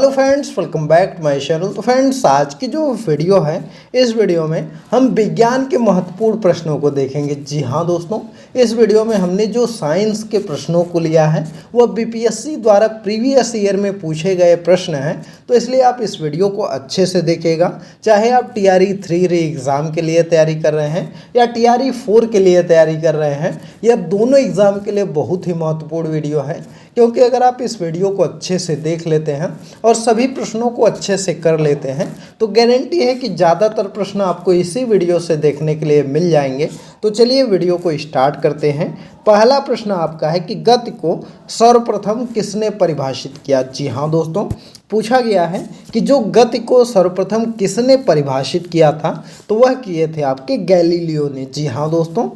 Hello friends, welcome back to my channel. तो friends, आज की जो वीडियो है, इस वीडियो में हम विज्ञान के महत्वपूर्ण प्रश्नों को देखेंगे। जी हाँ दोस्तों, इस वीडियो में हमने जो साइंस के प्रश्नों को लिया है वह बीपीएससी द्वारा प्रीवियस ईयर में पूछे गए प्रश्न हैं। तो इसलिए आप इस वीडियो को अच्छे से देखिएगा। चाहे आप TRE 3 री एग्ज़ाम के लिए तैयारी कर रहे हैं या TRE 4 के लिए तैयारी कर रहे हैं, यह दोनों एग्ज़ाम के लिए बहुत ही महत्वपूर्ण वीडियो है। क्योंकि अगर आप इस वीडियो को अच्छे से देख लेते हैं और सभी प्रश्नों को अच्छे से कर लेते हैं तो गारंटी है कि ज़्यादातर प्रश्न आपको इसी वीडियो से देखने के लिए मिल जाएंगे। तो चलिए वीडियो को स्टार्ट करते हैं। पहला प्रश्न आपका है कि गति को सर्वप्रथम किसने परिभाषित किया। जी हाँ दोस्तों, पूछा गया है कि जो गति को सर्वप्रथम किसने परिभाषित किया था, तो वह किए थे आपके गैलीलियो ने। जी हाँ दोस्तों,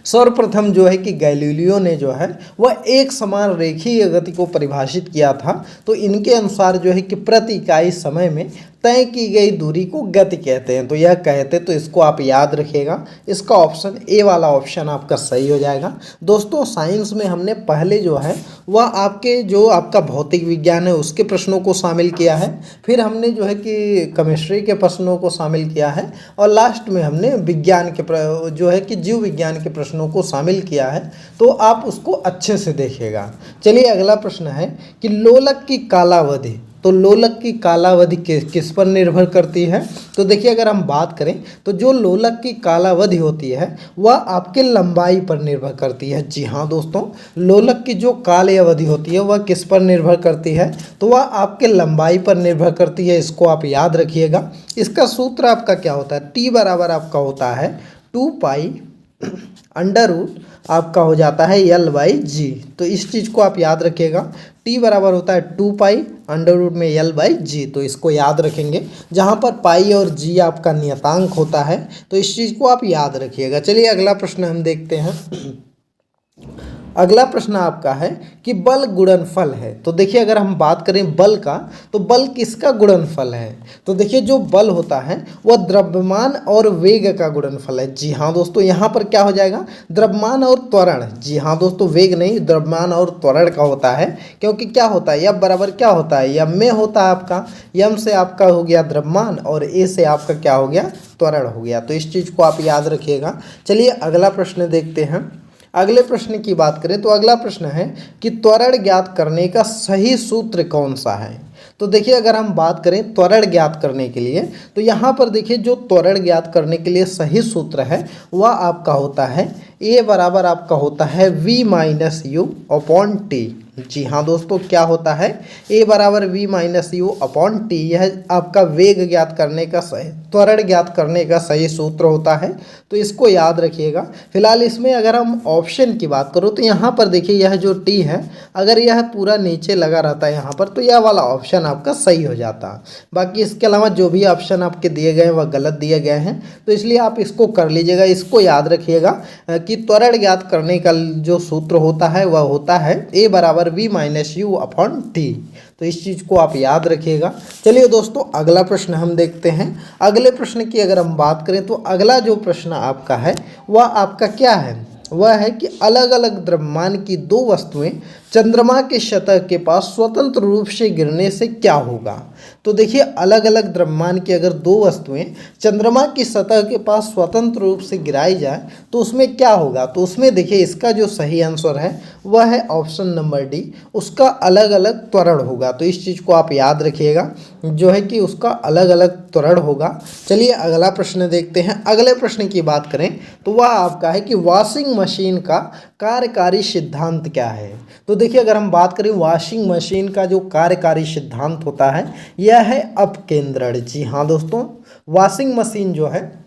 सर्वप्रथम जो है कि गैलीलियो ने जो है वह एक समान रेखीय गति को परिभाषित किया था। तो इनके अनुसार जो है कि प्रति इकाई समय में तय की गई दूरी को गति कहते हैं। तो यह कहते, तो इसको आप याद रखिएगा। इसका ऑप्शन ए वाला ऑप्शन आपका सही हो जाएगा। दोस्तों, साइंस में हमने पहले जो है वह आपके जो आपका भौतिक विज्ञान है उसके प्रश्नों को शामिल किया है, फिर हमने जो है कि केमिस्ट्री के प्रश्नों को शामिल किया है और लास्ट में हमने विज्ञान के जो है कि जीव विज्ञान के प्रश्नों को शामिल किया है। तो आप उसको अच्छे से देखिएगा। चलिए अगला प्रश्न है कि लोलक की कालावधि, तो लोलक की कालावधि किस पर निर्भर करती है। तो देखिए, अगर हम बात करें तो जो लोलक की कालावधि होती है वह आपके लंबाई पर निर्भर करती है। जी हाँ दोस्तों, लोलक की जो काल अवधि होती है वह किस पर निर्भर करती है, तो वह आपके लंबाई पर निर्भर करती है। इसको आप याद रखिएगा। इसका सूत्र आपका क्या होता है, T बराबर आपका होता है 2 पाई अंडर रूट आपका हो जाता है L/G। तो इस चीज़ को आप याद रखिएगा। T बराबर होता है 2 पाई अंडर रूट में L/G। तो इसको याद रखेंगे, जहाँ पर पाई और G आपका नियतांक होता है। तो इस चीज़ को आप याद रखिएगा। चलिए अगला प्रश्न हम देखते हैं। अगला प्रश्न आपका है कि बल गुणनफल है। तो देखिए, अगर हम बात करें बल का, तो बल किसका गुणनफल है। तो देखिए, जो बल होता है वह द्रव्यमान और वेग का गुणनफल है। जी हाँ दोस्तों, यहाँ पर क्या हो जाएगा, द्रव्यमान और त्वरण। जी हाँ दोस्तों, वेग नहीं, द्रव्यमान और त्वरण का होता है। क्योंकि क्या होता है, F बराबर क्या होता है, M में होता है आपका, M से आपका हो गया द्रव्यमान और A से आपका क्या हो गया, त्वरण हो गया। तो इस चीज़ को आप याद रखिएगा। चलिए अगला प्रश्न देखते हैं। अगले प्रश्न की बात करें तो अगला प्रश्न है कि त्वरण ज्ञात करने का सही सूत्र कौन सा है। तो देखिए, अगर हम बात करें त्वरण ज्ञात करने के लिए, तो यहाँ पर देखिए जो त्वरण ज्ञात करने के लिए सही सूत्र है वह आपका होता है A बराबर आपका होता है V-U/T। जी हाँ दोस्तों, क्या होता है, A बराबर V-U/T। यह आपका वेग ज्ञात करने का सही, त्वरण ज्ञात करने का सही सूत्र होता है। तो इसको याद रखिएगा। फिलहाल इसमें अगर हम ऑप्शन की बात करो तो यहाँ पर देखिए, यह जो T है अगर यह पूरा नीचे लगा रहता है यहाँ पर, तो यह वाला ऑप्शन आपका सही हो जाता। बाकी इसके अलावा जो भी ऑप्शन आपके दिए गए हैं वह गलत दिए गए हैं। तो इसलिए आप इसको कर लीजिएगा। इसको याद रखिएगा कि त्वरण ज्ञात करने का जो सूत्र होता है वह होता है A बराबर V-U/T। तो इस चीज़ को आप याद रखिएगा। चलिए दोस्तों, अगला प्रश्न हम देखते हैं। अगले प्रश्न की अगर हम बात करें तो अगला जो प्रश्न आपका है वह आपका क्या है, वह है कि अलग अलग द्रव्यमान की दो वस्तुएं चंद्रमा के सतह के पास स्वतंत्र रूप से गिरने से क्या होगा। तो देखिए, अलग अलग द्रव्यमान की अगर दो वस्तुएं चंद्रमा की सतह के पास स्वतंत्र रूप से गिराई जाए तो उसमें क्या होगा। तो उसमें देखिए, इसका जो सही आंसर है वह है ऑप्शन नंबर डी, उसका अलग अलग त्वरण होगा। तो इस चीज़ को आप याद रखिएगा, जो है कि उसका अलग अलग त्वरण होगा। चलिए अगला प्रश्न देखते हैं। अगले प्रश्न की बात करें तो वह आपका है कि वॉशिंग मशीन का कार्यकारी सिद्धांत क्या है। तो देखिए, अगर हम बात करें वॉशिंग मशीन का जो कार्यकारी सिद्धांत होता है यह है अपकेंद्रण। जी हाँ दोस्तों, वॉशिंग मशीन जो है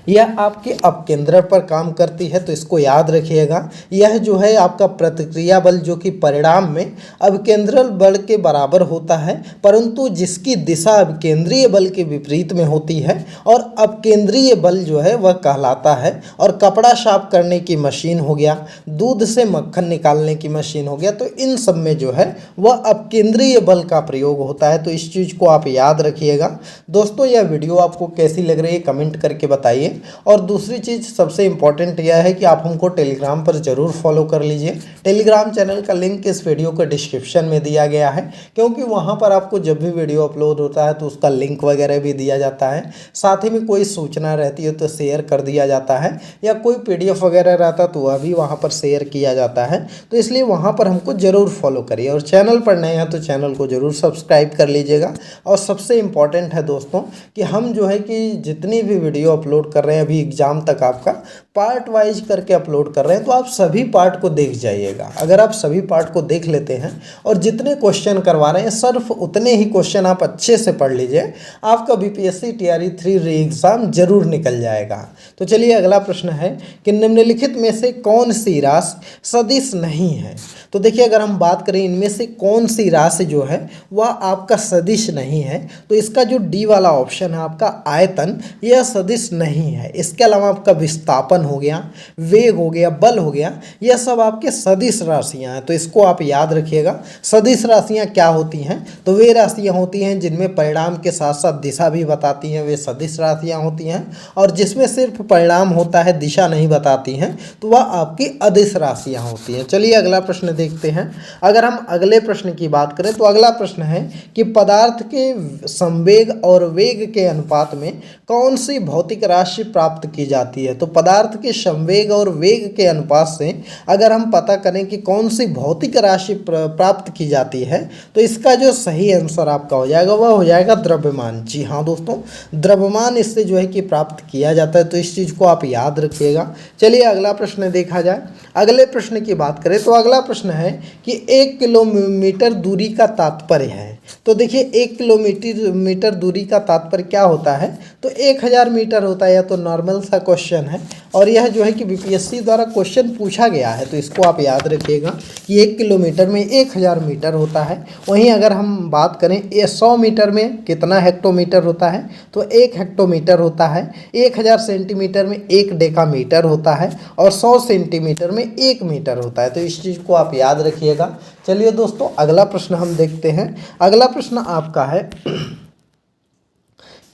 यह आपके अपकेंद्रण पर काम करती है। तो इसको याद रखिएगा। यह जो है आपका प्रतिक्रिया बल जो कि परिणाम में अपकेंद्रल बल के बराबर होता है, परंतु जिसकी दिशा अपकेंद्रीय बल के विपरीत में होती है। और अपकेंद्रीय बल जो है वह कहलाता है, और कपड़ा साफ करने की मशीन हो गया, दूध से मक्खन निकालने की मशीन हो गया, तो इन सब में जो है वह अपकेंद्रीय बल का प्रयोग होता है। तो इस चीज़ को आप याद रखिएगा। दोस्तों, यह वीडियो आपको कैसी लग रही है कमेंट करके बताइए। लीजिए। और दूसरी चीज़ सबसे इम्पॉर्टेंट यह है कि आप हमको टेलीग्राम पर ज़रूर फॉलो कर लीजिए। टेलीग्राम चैनल का लिंक इस वीडियो के डिस्क्रिप्शन में दिया गया है, क्योंकि वहाँ पर आपको जब भी वीडियो अपलोड होता है तो उसका लिंक वगैरह भी दिया जाता है। साथ ही में कोई सूचना रहती है तो शेयर कर दिया जाता है, या कोई PDF वगैरह रहता तो वह भी वहाँ पर शेयर किया जाता है। तो इसलिए वहाँ पर हमको ज़रूर फॉलो करिए, और चैनल पर नए हैं तो चैनल को ज़रूर सब्सक्राइब कर लीजिएगा। और सबसे इम्पॉर्टेंट है दोस्तों कि हम जो है कि जितनी भी वीडियो अपलोड कर रहे हैं अभी एग्ज़ाम तक आपका पार्ट वाइज करके अपलोड कर रहे हैं, तो आप सभी पार्ट को देख जाइएगा। अगर आप सभी पार्ट को देख लेते हैं और जितने क्वेश्चन करवा रहे हैं सिर्फ उतने ही क्वेश्चन आप अच्छे से पढ़ लीजिए, आपका BPSC TRE 3 री एग्ज़ाम जरूर निकल जाएगा। तो चलिए अगला प्रश्न है कि निम्नलिखित में से कौन सी राशि सदिश नहीं है। तो देखिए अगर हम बात करें इनमें से कौन सी राशि जो है वह आपका सदिश नहीं है, तो इसका जो डी वाला ऑप्शन है आपका आयतन, यह सदिश नहीं है। इसके अलावा आपका विस्थापन हो गया, वेग हो गया, बल हो गया, यह सब आपके सदिश राशियां हैं। तो इसको आप याद रखिएगा। सदिश राशियां क्या होती हैं, तो वे राशियां होती हैं जिनमें परिणाम के साथ साथ दिशा भी बताती हैं, वे सदिश राशियां होती हैं। और जिसमें सिर्फ परिणाम होता है, दिशा नहीं बताती हैं, तो वह आपकी अदिश राशियां होती हैं। चलिए अगला प्रश्न देखते हैं। अगर हम अगले प्रश्न की बात करें तो अगला प्रश्न है कि पदार्थ के संवेग और वेग के अनुपात में कौन सी भौतिक राशि प्राप्त की जाती है। तो पदार्थ के संवेग और वेग के अनुपात से अगर हम पता करें कि कौन सी भौतिक राशि प्राप्त की जाती है, तो इसका जो सही आंसर आपका हो जाएगा वह हो जाएगा द्रव्यमान। जी हाँ दोस्तों, द्रव्यमान इससे जो है कि प्राप्त किया जाता है, तो इस चीज़ को आप याद रखिएगा। चलिए अगला प्रश्न देखा जाए। अगले प्रश्न की बात करें तो अगला प्रश्न है कि 1 किलोमीटर दूरी का तात्पर्य है। तो देखिए 1 किलोमीटर दूरी का तात्पर्य क्या होता है, तो 1000 मीटर होता है। यह तो नॉर्मल सा क्वेश्चन है, और यह जो है कि BPSC द्वारा क्वेश्चन पूछा गया है, तो इसको आप याद रखिएगा कि 1 किलोमीटर में 1000 मीटर होता है। वहीं अगर हम बात करें 100 मीटर में कितना हेक्टोमीटर होता है, तो 1 हेक्टोमीटर होता है। 1000 सेंटीमीटर में 1 डेकामीटर होता है, और 100 सेंटीमीटर में 1 मीटर होता है। तो इस चीज़ को आप याद रखिएगा। चलिए दोस्तों अगला प्रश्न हम देखते हैं। अगला प्रश्न आपका है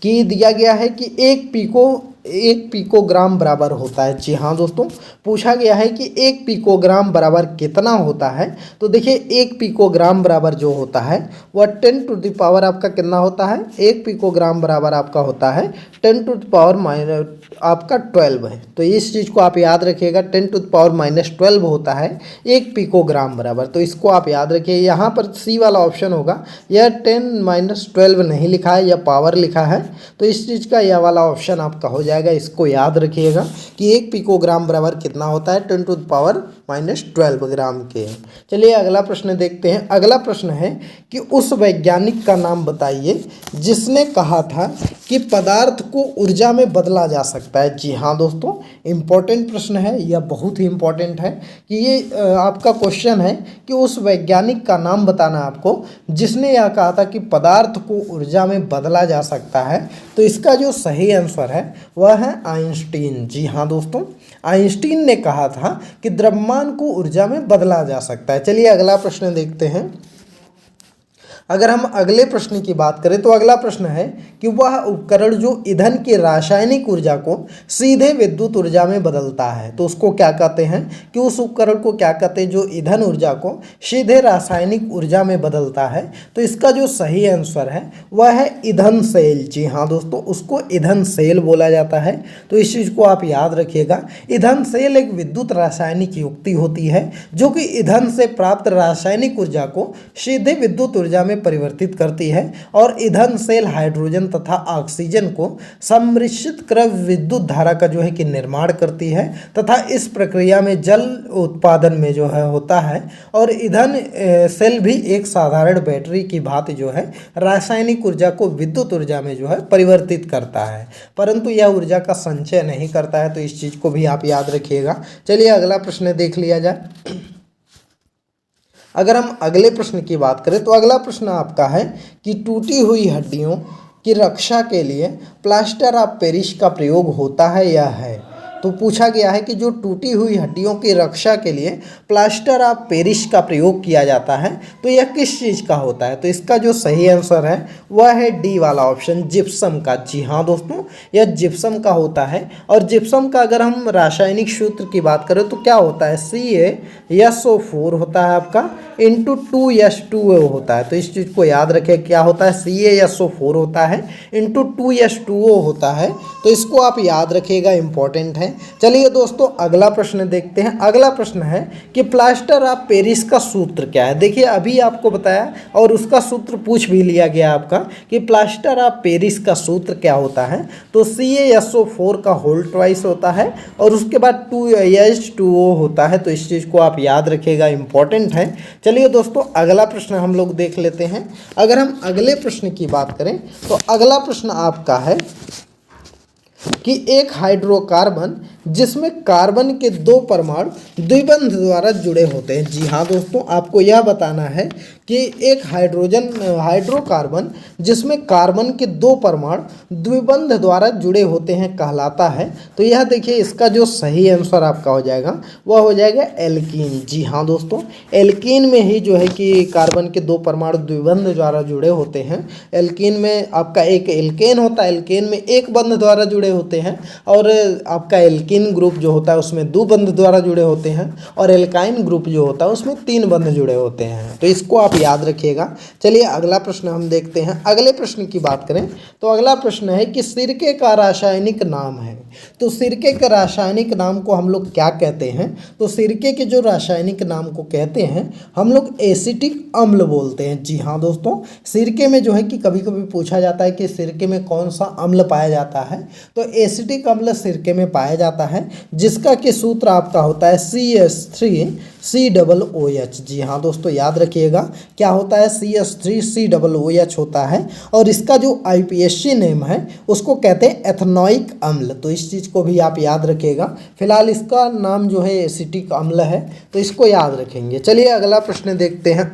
कि दिया गया है कि 1 पिकोग्राम बराबर होता है। जी हाँ दोस्तों, पूछा गया है कि 1 पिकोग्राम बराबर कितना होता है। तो देखिए 1 पिकोग्राम बराबर जो होता है वह 10 टू द पावर आपका कितना होता है, 1 पिकोग्राम बराबर आपका होता है 10 टू द पावर माइनस आपका 12 है। तो इस चीज़ को आप याद रखिएगा, 10 टू द पावर -12 होता है 1 पिकोग्राम बराबर। तो इसको आप याद रखिए। यहाँ पर सी वाला ऑप्शन होगा, यह 10 - 12 नहीं लिखा है, यह पावर लिखा है। तो इस चीज़ का यह वाला ऑप्शन आपका हो जाएगा। इसको याद रखिएगा कि 1 पिकोग्राम बराबर कितना होता है, 10 टू द पावर -12 ग्राम के। चलिए अगला प्रश्न देखते हैं। अगला प्रश्न है कि उस वैज्ञानिक का नाम बताइए जिसने कहा था कि पदार्थ को ऊर्जा में बदला जा सकता है। जी हाँ दोस्तों, इम्पोर्टेंट प्रश्न है, यह बहुत ही इम्पोर्टेंट है कि ये आपका क्वेश्चन है कि उस वैज्ञानिक का नाम बताना आपको जिसने यह कहा था कि पदार्थ को ऊर्जा में बदला जा सकता है। तो इसका जो सही आंसर है वह है आइंस्टीन। जी हाँ दोस्तों, आइंस्टीन ने कहा था कि द्रव्यमान को ऊर्जा में बदला जा सकता है। चलिए अगला प्रश्न देखते हैं। अगर हम अगले प्रश्न की बात करें तो अगला प्रश्न है कि वह उपकरण जो ईंधन की रासायनिक ऊर्जा को सीधे विद्युत ऊर्जा में बदलता है, तो उसको क्या कहते हैं, कि उस उपकरण को क्या कहते हैं जो ईंधन ऊर्जा को सीधे रासायनिक ऊर्जा में बदलता है। तो इसका जो सही आंसर है वह है ईंधन सेल। जी हाँ दोस्तों, उसको ईंधन सेल बोला जाता है। तो इस चीज़ को आप याद रखिएगा। ईंधन सेल एक विद्युत रासायनिक युक्ति होती है जो कि ईंधन से प्राप्त रासायनिक ऊर्जा को सीधे विद्युत ऊर्जा में परिवर्तित करती है। और ईंधन सेल हाइड्रोजन तथा ऑक्सीजन को सम्मिश्रित कर विद्युत धारा का जो है कि निर्माण करती है, तथा इस प्रक्रिया में जल उत्पादन में जो है होता है। और ईंधन सेल भी एक साधारण बैटरी की भांति जो है रासायनिक ऊर्जा को विद्युत ऊर्जा में जो है परिवर्तित करता है, परंतु यह ऊर्जा का संचय नहीं करता है। तो इस चीज़ को भी आप याद रखिएगा। चलिए अगला प्रश्न देख लिया जाए। अगर हम अगले प्रश्न की बात करें तो अगला प्रश्न आपका है कि टूटी हुई हड्डियों की रक्षा के लिए प्लास्टर ऑफ पेरिस का प्रयोग होता है या है। तो पूछा गया है कि जो टूटी हुई हड्डियों की रक्षा के लिए प्लास्टर ऑफ पेरिस का प्रयोग किया जाता है तो यह किस चीज़ का होता है। तो इसका जो सही आंसर है वह है डी वाला ऑप्शन, जिप्सम का। जी हाँ दोस्तों, यह जिप्सम का होता है। और जिप्सम का अगर हम रासायनिक सूत्र की बात करें तो क्या होता है, CaSO4 होता है आपका इंटू 2H2O होता है। तो इस चीज़ को याद रखें, क्या होता है, CaSO4 होता है इंटू 2H2O होता है। तो इसको आप याद रखिएगा, इंपॉर्टेंट है। चलिए दोस्तों अगला प्रश्न देखते हैं। अगला प्रश्न है कि प्लास्टर ऑफ पेरिस का सूत्र क्या है। देखिए अभी आपको बताया और उसका सूत्र पूछ भी लिया गया आपका कि प्लास्टर ऑफ पेरिस का सूत्र क्या होता है। तो CaSO4 का होल ट्वाइस होता है और उसके बाद 2H2O होता है। तो इस चीज़ को आप याद रखिएगा, इंपॉर्टेंट है। चलिए दोस्तों अगला प्रश्न हम लोग देख लेते हैं। अगर हम अगले प्रश्न की बात करें तो अगला प्रश्न आपका है कि एक हाइड्रोकार्बन जिसमें कार्बन के 2 परमाणु द्विबंध द्वारा जुड़े होते हैं। जी हाँ दोस्तों, आपको यह बताना है कि एक हाइड्रोकार्बन जिसमें कार्बन के 2 परमाणु द्विबंध द्वारा जुड़े होते हैं कहलाता है। तो यह देखिए इसका जो सही आंसर आपका हो जाएगा वह हो जाएगा एल्कीन। जी हाँ दोस्तों, एल्कीन में ही जो है कि कार्बन के 2 परमाणु द्विबंध द्वारा जुड़े होते हैं। एल्कीन में आपका एक एल्केन होता है, एल्केन में एक बंध द्वारा जुड़े होते हैं और आपका एल्कीन ग्रुप जो होता है उसमें 2 बंध द्वारा जुड़े होते हैं और एल्काइन ग्रुप जो होता है उसमें 3 बंध जुड़े होते हैं। तो इसको आप याद रखिएगा। चलिए अगला प्रश्न हम देखते हैं। अगले प्रश्न की बात करें तो अगला प्रश्न है कि सिरके का रासायनिक नाम है। तो सिरके के रासायनिक नाम को हम लोग क्या कहते हैं। तो सिरके के जो रासायनिक नाम को कहते हैं हम लोग एसिटिक अम्ल बोलते हैं। जी हाँ दोस्तों, सिरके में जो है कि कभी कभी पूछा जाता है कि सिरके में कौन सा अम्ल पाया जाता है। तो एसिटिक अम्ल सिरके में पाया जाता है जिसका कि सूत्र आपका होता है CH3COOH। जी हाँ दोस्तों, याद रखिएगा क्या होता है, CH3COOH होता है और इसका जो IPSC नेम है उसको कहते हैं एथनोइक अम्ल। तो इस चीज़ को भी आप याद रखिएगा। फिलहाल इसका नाम जो है एसिटिक अम्ल है, तो इसको याद रखेंगे। चलिए अगला प्रश्न देखते हैं।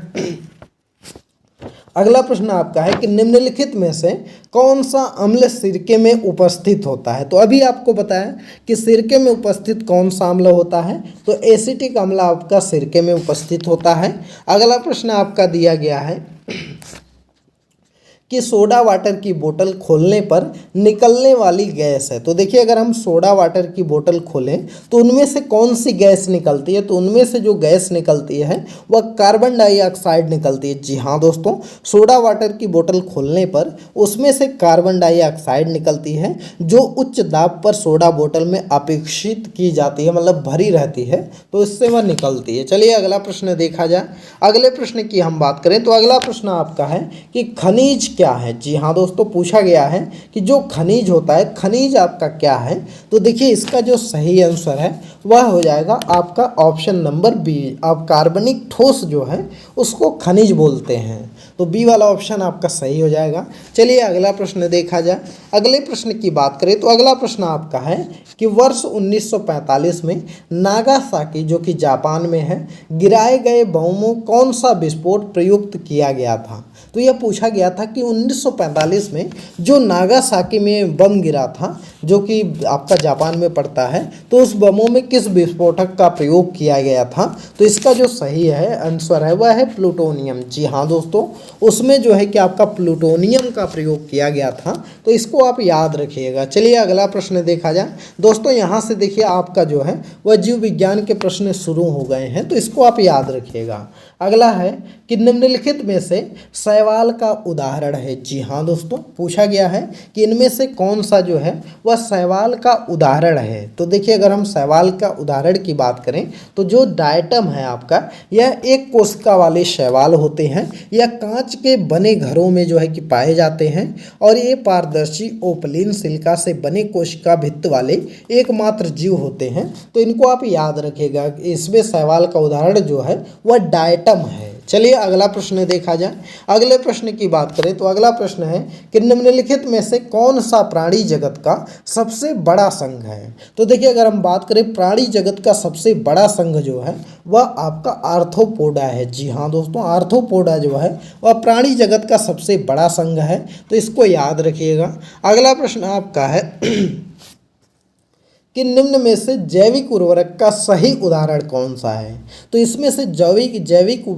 अगला प्रश्न आपका है कि निम्नलिखित में से कौन सा अम्ल सिरके में उपस्थित होता है। तो अभी आपको बताया कि सिरके में उपस्थित कौन सा अम्ल होता है। तो एसिटिक अम्ल आपका सिरके में उपस्थित होता है। अगला प्रश्न आपका दिया गया है कि सोडा वाटर की बोतल खोलने पर निकलने वाली गैस है। तो देखिए अगर हम सोडा वाटर की बोतल खोलें तो उनमें से कौन सी गैस निकलती है। तो उनमें से जो गैस निकलती है वह कार्बन डाइऑक्साइड निकलती है। जी हाँ दोस्तों, सोडा वाटर की बोतल खोलने पर उसमें से कार्बन डाइऑक्साइड निकलती है जो उच्च दाब पर सोडा बोतल में अपेक्षित की जाती है, मतलब भरी रहती है, तो इससे वह निकलती है। चलिए अगला प्रश्न देखा जाए। अगले प्रश्न की हम बात करें तो अगला प्रश्न आपका है कि खनिज क्या है। जी हाँ दोस्तों, पूछा गया है कि जो खनिज होता है, खनिज आपका क्या है। तो देखिए इसका जो सही आंसर है वह हो जाएगा आपका ऑप्शन नंबर बी। आप कार्बनिक ठोस जो है उसको खनिज बोलते हैं। तो बी वाला ऑप्शन आपका सही हो जाएगा। चलिए अगला प्रश्न देखा जाए। अगले प्रश्न की बात करें तो अगला प्रश्न आपका है कि वर्ष 1945 में नागासाकी जो कि जापान में है गिराए गए बमों कौन सा विस्फोट प्रयुक्त किया गया था। तो यह पूछा गया था कि 1945 में जो नागासाकी में बम गिरा था जो कि आपका जापान में पड़ता है, तो उस बमों में किस विस्फोटक का प्रयोग किया गया था। तो इसका जो सही है आंसर है वह है प्लूटोनियम। जी हाँ दोस्तों, उसमें जो है कि आपका प्लूटोनियम का प्रयोग किया गया था। तो इसको आप याद रखिएगा। चलिए अगला प्रश्न देखा जाए। दोस्तों यहाँ से देखिए आपका जो है वह जीव विज्ञान के प्रश्न शुरू हो गए हैं, तो इसको आप याद रखिएगा। अगला है कि निम्नलिखित में से शैवाल का उदाहरण है। जी हाँ दोस्तों, पूछा गया है कि इनमें से कौन सा जो है वह शैवाल का उदाहरण है। तो देखिए अगर हम शैवाल का उदाहरण की बात करें तो जो डायटम है आपका, यह एक कोशिका वाले शैवाल होते हैं। यह कांच के बने घरों में जो है कि पाए जाते हैं और ये पारदर्शी ओपलिन सिलिका से बने कोशिका भित्त वाले एकमात्र जीव होते हैं। तो इनको आप याद रखिएगा। इसमें शैवाल का उदाहरण जो है वह डायटम है। चलिए अगला प्रश्न देखा जाए। अगले प्रश्न की बात करें तो अगला प्रश्न है कि निम्नलिखित में से कौन सा प्राणी जगत का सबसे बड़ा संघ है। तो देखिए अगर हम बात करें प्राणी जगत का सबसे बड़ा संघ जो है वह आपका आर्थ्रोपोडा है। जी हाँ दोस्तों, आर्थ्रोपोडा जो है वह प्राणी जगत का सबसे बड़ा संघ है। तो इसको याद रखिएगा। अगला प्रश्न आपका है कि निम्न में से जैविक उर्वरक का सही उदाहरण कौन सा है। तो इसमें से जैविक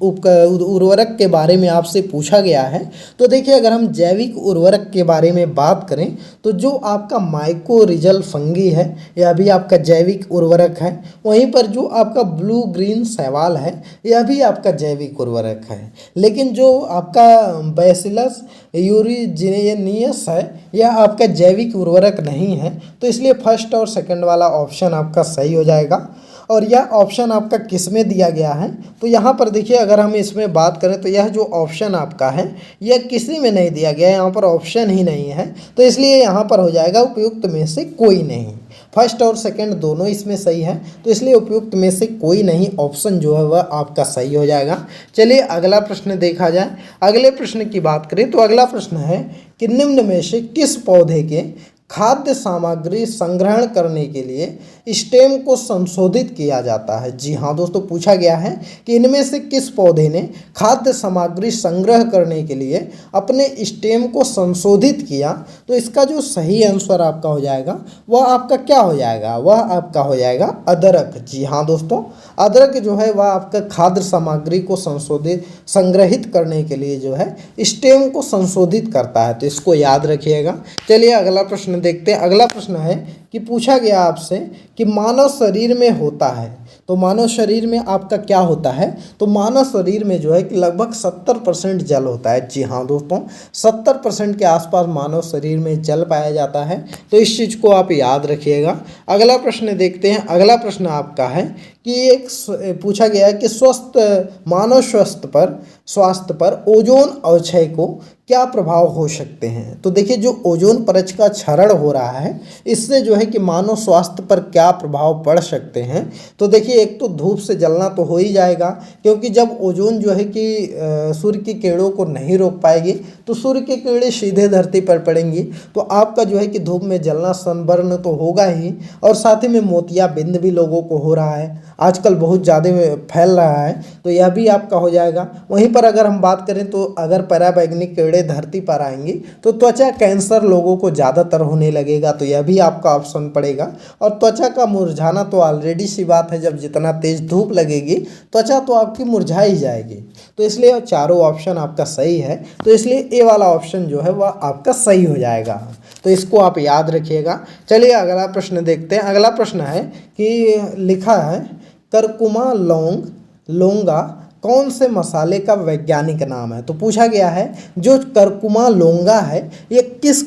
उर्वरक के बारे में आपसे पूछा गया है। तो देखिए, अगर हम जैविक उर्वरक के बारे में बात करें तो जो आपका माइकोरिजल फंगी है यह भी आपका जैविक उर्वरक है। वहीं पर जो आपका ब्लू ग्रीन शैवाल है यह भी आपका जैविक उर्वरक है। लेकिन जो आपका बैसिलस यूरिजिनियस है यह आपका जैविक उर्वरक नहीं है। तो इसलिए फर्स्ट और सेकंड वाला ऑप्शन आपका सही हो जाएगा। और यह ऑप्शन आपका किस में दिया गया है, तो यहाँ पर देखिए, अगर हम इसमें बात करें तो यह जो ऑप्शन आपका है यह किसी में नहीं दिया गया है, यहाँ पर ऑप्शन ही नहीं है। तो इसलिए यहाँ पर हो जाएगा उपयुक्त में से कोई नहीं। फर्स्ट और सेकंड दोनों इसमें सही है, तो इसलिए उपयुक्त में से कोई नहीं ऑप्शन जो है वह आपका सही हो जाएगा। चलिए अगला प्रश्न देखा जाए। अगले प्रश्न की बात करें तो अगला प्रश्न है कि निम्न में से किस पौधे के खाद्य सामग्री संग्रहण करने के लिए स्टेम को संशोधित किया जाता है। जी हाँ दोस्तों, पूछा गया है कि इनमें से किस पौधे ने खाद्य सामग्री संग्रह करने के लिए अपने स्टेम को संशोधित किया। तो इसका जो सही आंसर आपका हो जाएगा वह आपका क्या हो जाएगा, वह आपका हो जाएगा अदरक। जी हाँ दोस्तों, अदरक जो है वह आपका खाद्य सामग्री को संग्रहित करने के लिए जो है स्टेम को संशोधित करता है। तो इसको याद रखिएगा। चलिए अगला प्रश्न देखते हैं। अगला प्रश्न है कि पूछा गया आपसे कि मानव शरीर में होता है, तो मानव शरीर में आपका क्या होता है। तो मानव शरीर में जो है कि लगभग 70% जल होता है। जी हाँ दोस्तों, 70% के आसपास मानव शरीर में जल पाया जाता है। तो इस चीज़ को आप याद रखिएगा। अगला प्रश्न देखते हैं। अगला प्रश्न आपका है कि एक पूछा गया है कि मानव स्वास्थ्य पर ओजोन अवक्षय को क्या प्रभाव हो सकते हैं। तो देखिए, जो ओजोन परत का क्षरण हो रहा है इससे जो है कि मानव स्वास्थ्य पर क्या प्रभाव पड़ सकते हैं। तो देखिए, एक तो धूप से जलना तो हो ही जाएगा, क्योंकि जब ओजोन जो है कि सूर्य की किरणों को नहीं रोक पाएगी तो सूर्य की किरणें सीधे धरती पर पड़ेंगी, तो आपका जो है कि धूप में जलना, सनबर्न तो होगा ही। और साथ ही में मोतियाबिंद भी लोगों को हो रहा है, आजकल बहुत ज़्यादा फैल रहा है, तो यह भी आपका हो जाएगा। वहीं पर अगर हम बात करें तो अगर पराबैंगनी किरणें धरती पर आएंगी तो त्वचा कैंसर लोगों को ज़्यादातर होने लगेगा, तो यह भी आपका ऑप्शन पड़ेगा। और त्वचा का मुरझाना तो ऑलरेडी सी बात है, जब जितना तेज धूप लगेगी त्वचा तो आपकी मुरझा ही जाएगी। तो इसलिए चारों ऑप्शन आपका सही है, तो इसलिए ए वाला ऑप्शन जो है वह आपका सही हो जाएगा। तो इसको आप याद रखिएगा। चलिए अगला प्रश्न देखते हैं। अगला प्रश्न है कि लिखा है करकुमा लौंगा कौन से मसाले का वैज्ञानिक नाम है। तो पूछा गया है जो करकुमा लौंगा है ये किस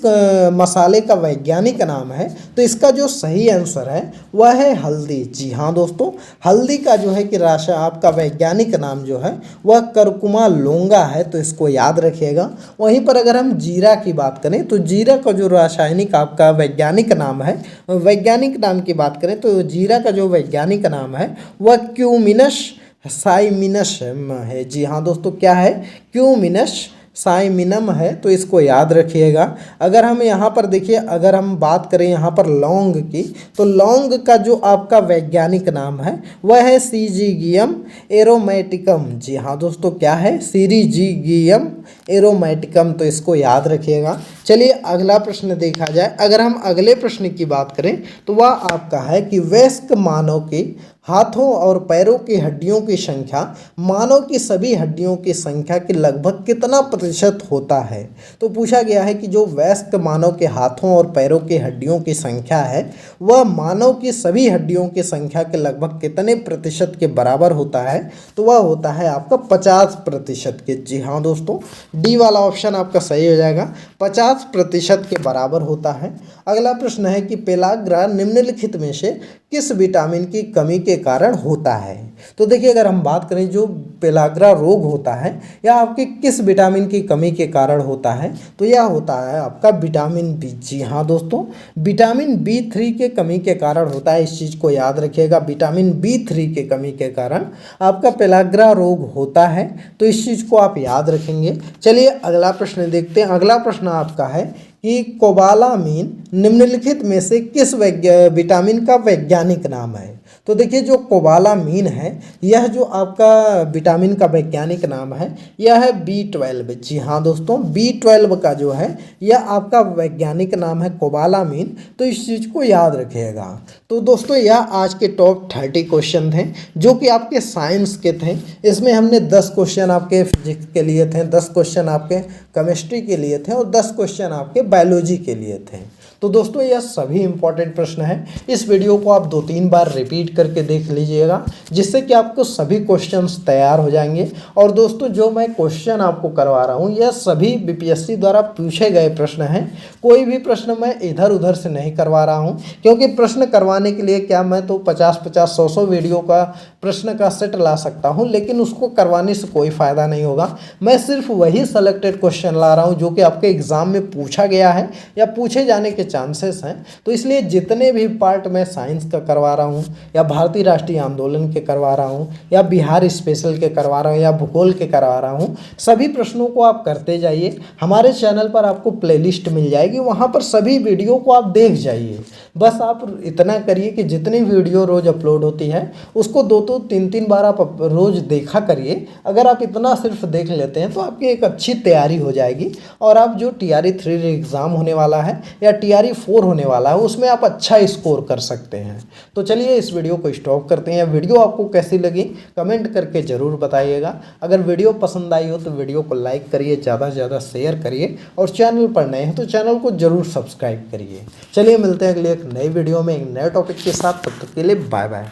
मसाले का वैज्ञानिक नाम है। तो इसका जो सही आंसर है वह है हल्दी। जी हाँ दोस्तों, हल्दी का जो है कि आपका वैज्ञानिक नाम जो है वह करकुमा लौंगा है, तो इसको याद रखिएगा। वहीं पर अगर हम जीरा की बात करें तो जीरा का जो रासायनिक आपका वैज्ञानिक नाम है, वैज्ञानिक नाम की बात करें तो जीरा का जो वैज्ञानिक नाम है वह क्यूमिनस साइमिनस है। जी हाँ दोस्तों, क्या है, क्यूमिनस साइमिनम है, तो इसको याद रखिएगा। अगर हम यहाँ पर देखिए, अगर हम बात करें यहाँ पर लौंग की, तो लौंग का जो आपका वैज्ञानिक नाम है वह है सीजीगियम एरोमेटिकम। जी हाँ दोस्तों, क्या है, सीजीगियम एरोमेटिकम, तो इसको याद रखिएगा। चलिए अगला प्रश्न देखा जाए। अगर हम अगले प्रश्न की बात करें तो वह आपका है कि वयस्क मानव के हाथों और पैरों की हड्डियों की संख्या मानव की सभी हड्डियों की संख्या के लगभग कितना प्रतिशत होता है। तो पूछा गया है कि जो वयस्क मानव के हाथों और पैरों की हड्डियों की संख्या है वह मानव की सभी हड्डियों की संख्या के लगभग कितने प्रतिशत के बराबर होता है। तो वह होता है आपका 50% के। जी हाँ दोस्तों, डी वाला ऑप्शन आपका सही हो जाएगा, 50% के बराबर होता है। अगला प्रश्न है कि पेलाग्रा निम्नलिखित में से किस विटामिन की कमी के कारण होता है। तो देखिए, अगर हम बात करें जो पेलाग्रा रोग होता है या आपके किस विटामिन की कमी के कारण होता है, तो यह होता है आपका विटामिन बी। जी हाँ दोस्तों, विटामिन B3 के कमी के कारण होता है, इस चीज़ को याद रखिएगा। विटामिन B3 के कमी के कारण आपका पेलाग्रा रोग होता है, तो इस चीज़ को आप याद रखेंगे। चलिए अगला प्रश्न देखते हैं। अगला प्रश्न आपका है कि कोबालामीन निम्नलिखित में से किस विटामिन का वैज्ञानिक नाम है। तो देखिए जो कोबालामीन है यह जो आपका विटामिन का वैज्ञानिक नाम है यह है B12। जी हाँ दोस्तों, B12 का जो है यह आपका वैज्ञानिक नाम है कोबालामीन। तो इस चीज़ को याद रखिएगा। तो दोस्तों यह आज के टॉप 30 क्वेश्चन थे जो कि आपके साइंस के थे। इसमें हमने 10 क्वेश्चन आपके फिजिक्स के लिए थे, 10 क्वेश्चन आपके केमिस्ट्री के लिए थे और 10 क्वेश्चन आपके बायोलॉजी के लिए थे। तो दोस्तों यह सभी इंपॉर्टेंट प्रश्न हैं। इस वीडियो को आप 2-3 बार रिपीट करके देख लीजिएगा जिससे कि आपको सभी क्वेश्चंस तैयार हो जाएंगे। और दोस्तों जो मैं क्वेश्चन आपको करवा रहा हूँ यह सभी बीपीएससी द्वारा पूछे गए प्रश्न हैं। कोई भी प्रश्न मैं इधर उधर से नहीं करवा रहा हूँ, क्योंकि प्रश्न करवाने के लिए क्या मैं तो 50-50, 100-100 वीडियो का प्रश्न का सेट ला सकता हूँ, लेकिन उसको करवाने से कोई फ़ायदा नहीं होगा। मैं सिर्फ वही सेलेक्टेड क्वेश्चन ला रहा हूँ जो कि आपके एग्ज़ाम में पूछा गया है या पूछे जाने के चांसेस हैं। तो इसलिए जितने भी पार्ट मैं साइंस का करवा रहा हूँ या भारतीय राष्ट्रीय आंदोलन के करवा रहा हूँ या बिहार स्पेशल के करवा रहा हूँ या भूगोल के करवा रहा हूँ, सभी प्रश्नों को आप करते जाइए। हमारे चैनल पर आपको प्लेलिस्ट मिल जाएगी, वहाँ पर सभी वीडियो को आप देख जाइए। बस आप इतना करिए कि जितनी वीडियो रोज़ अपलोड होती है उसको 2-2, 3-3 बार आप रोज़ देखा करिए। अगर आप इतना सिर्फ देख लेते हैं तो आपकी एक अच्छी तैयारी हो जाएगी और आप जो TRE 3 एग्ज़ाम होने वाला है या TRE 4 होने वाला है उसमें आप अच्छा स्कोर कर सकते हैं। तो चलिए इस वीडियो को स्टॉप करते हैं। वीडियो आपको कैसी लगी कमेंट करके ज़रूर बताइएगा। अगर वीडियो पसंद आई हो तो वीडियो को लाइक करिए, ज़्यादा से ज़्यादा शेयर करिए और चैनल पर नए हैं तो चैनल को ज़रूर सब्सक्राइब करिए। चलिए मिलते हैं अगले एक नई वीडियो में एक नए टॉपिक के साथ। तब तक के लिए बाय बाय।